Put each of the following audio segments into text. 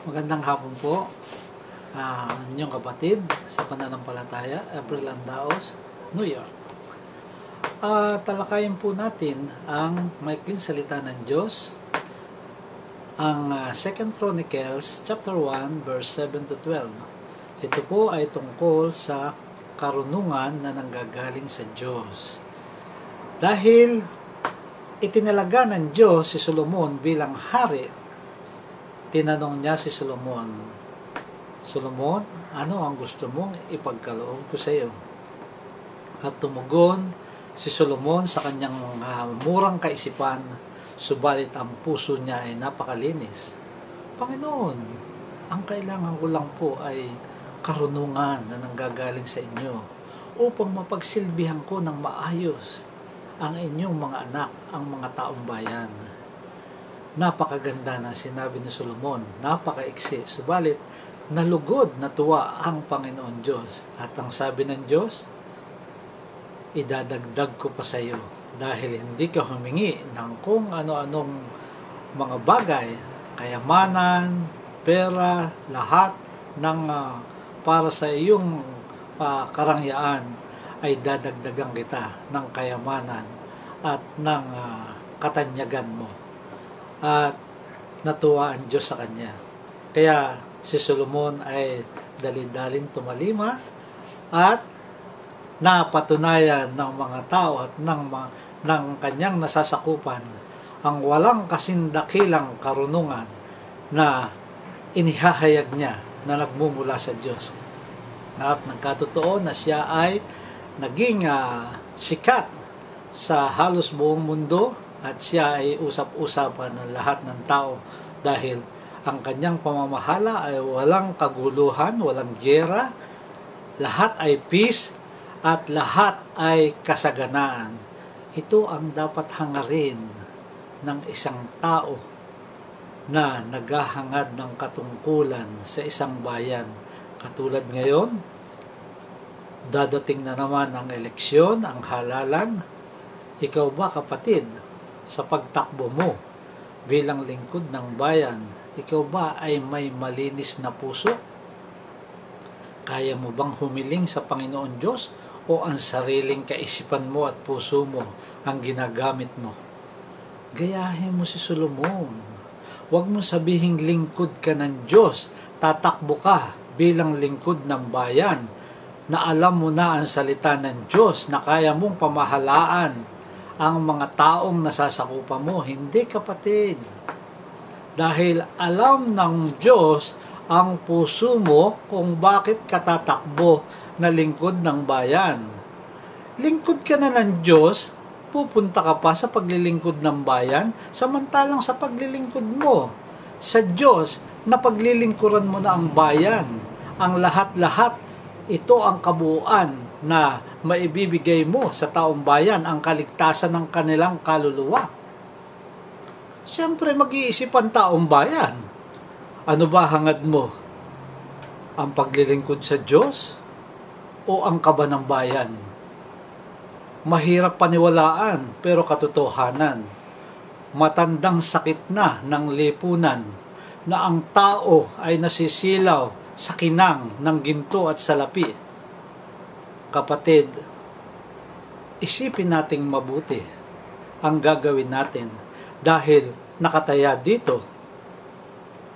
Magandang hapon po, inyong kapatid sa pananampalataya, April Andaos, New York. Talakayin po natin ang maikling salita ng Diyos, ang 2 Chronicles chapter 1 verse 7 to 12. Ito po ay tungkol sa karunungan na nanggagaling sa Diyos. Dahil itinalaga ng Diyos si Solomon bilang hari, tinanong niya si Solomon, "Solomon, ano ang gusto mong ipagkaloob ko sa iyo?" At tumugon si Solomon sa kanyang murang kaisipan, subalit ang puso niya ay napakalinis. "Panginoon, ang kailangan ko lang po ay karunungan na nanggagaling sa inyo upang mapagsilbihan ko ng maayos ang inyong mga anak, ang mga taong bayan." Napakaganda na sinabi ni Solomon, napakaiksi, subalit nalugod na tuwa ang Panginoon Diyos. At ang sabi ng Diyos, idadagdag ko pa sa iyo dahil hindi ka humingi ng kung ano-anong mga bagay, kayamanan, pera, lahat ng para sa iyong karangyaan ay dadagdagan kita ng kayamanan at ng katanyagan mo. At natuwa ang Diyos sa kanya. Kaya si Solomon ay dali-daling tumalima at napatunayan ng mga tao at ng kanyang nasasakupan ang walang kasindakilang karunungan na inihahayag niya na nagmumula sa Diyos. At nagkatotoo na siya ay naging sikat sa halos buong mundo at siya ay usap-usapan ng lahat ng tao dahil ang kanyang pamamahala ay walang kaguluhan, walang giyera, lahat ay peace at lahat ay kasaganaan. Ito ang dapat hangarin ng isang tao na naghahangad ng katungkulan sa isang bayan. Katulad ngayon, dadating na naman ang eleksyon, ang halalan. Ikaw ba, kapatid, sa pagtakbo mo bilang lingkod ng bayan, ikaw ba ay may malinis na puso? Kaya mo bang humiling sa Panginoon Diyos o ang sariling kaisipan mo at puso mo ang ginagamit mo? Gayahin mo si Solomon. Huwag mo sabihing lingkod ka ng Diyos, tatakbo ka bilang lingkod ng bayan, na alam mo na ang salita ng Diyos, na kaya mong pamahalaan ang mga taong nasasakupan mo. Hindi, kapatid. Dahil alam ng Diyos ang puso mo kung bakit ka tatakbo na lingkod ng bayan. Lingkod ka na ng Diyos, pupunta ka pa sa paglilingkod ng bayan, samantalang sa paglilingkod mo sa Diyos, na paglilingkuran mo na ang bayan, ang lahat-lahat, ito ang kabuuan na maibibigay mo sa taong bayan, ang kaligtasan ng kanilang kaluluwa. Siyempre, mag-iisip ang taong bayan. Ano ba hangad mo? Ang paglilingkod sa Diyos o ang kaba ng bayan? Mahirap paniwalaan, pero katotohanan. Matandang sakit na ng lipunan na ang tao ay nasisilaw sa kinang ng ginto at salapi. Kapatid, isipin nating mabuti ang gagawin natin dahil nakataya dito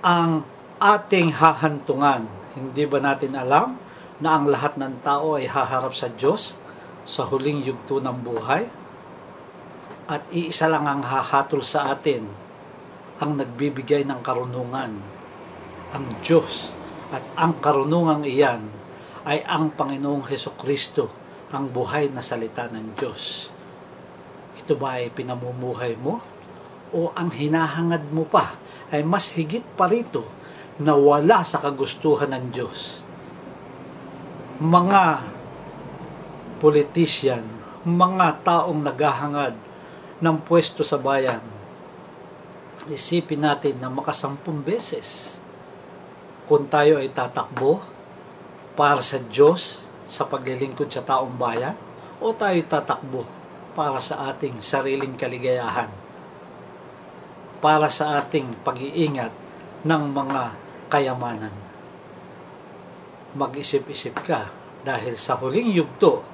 ang ating hahantungan. Hindi ba natin alam na ang lahat ng tao ay haharap sa Diyos sa huling yugto ng buhay? At iisa lang ang hahatol sa atin, ang nagbibigay ng karunungan, ang Diyos. At ang karunungang iyan ay ang Panginoong Hesukristo, ang buhay na salita ng Diyos. Ito ba ay pinamumuhay mo? O ang hinahangad mo pa ay mas higit pa rito na wala sa kagustuhan ng Diyos? Mga politician, mga taong naghahangad ng pwesto sa bayan, isipin natin na makasampung beses kung tayo ay tatakbo para sa Diyos sa paglilingkod sa taong bayan, o tayo tatakbo para sa ating sariling kaligayahan, para sa ating pag-iingat ng mga kayamanan. Mag-isip-isip ka dahil sa huling yugto,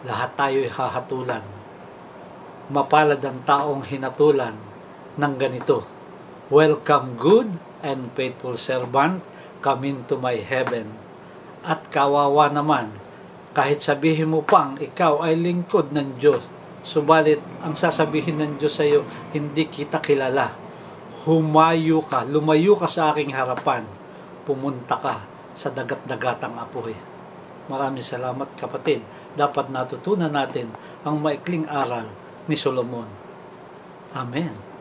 lahat tayo'y hahatulan. Mapalad ang taong hinatulan ng ganito. Welcome, good and faithful servant, come into my heaven. At kawawa naman, kahit sabihin mo pang ikaw ay lingkod ng Diyos, subalit ang sasabihin ng Diyos sa iyo, hindi kita kilala. Lumayo ka sa aking harapan, pumunta ka sa dagat-dagatang apoy. Maraming salamat kapatid. Dapat natutunan natin ang maikling aral ni Solomon. Amen.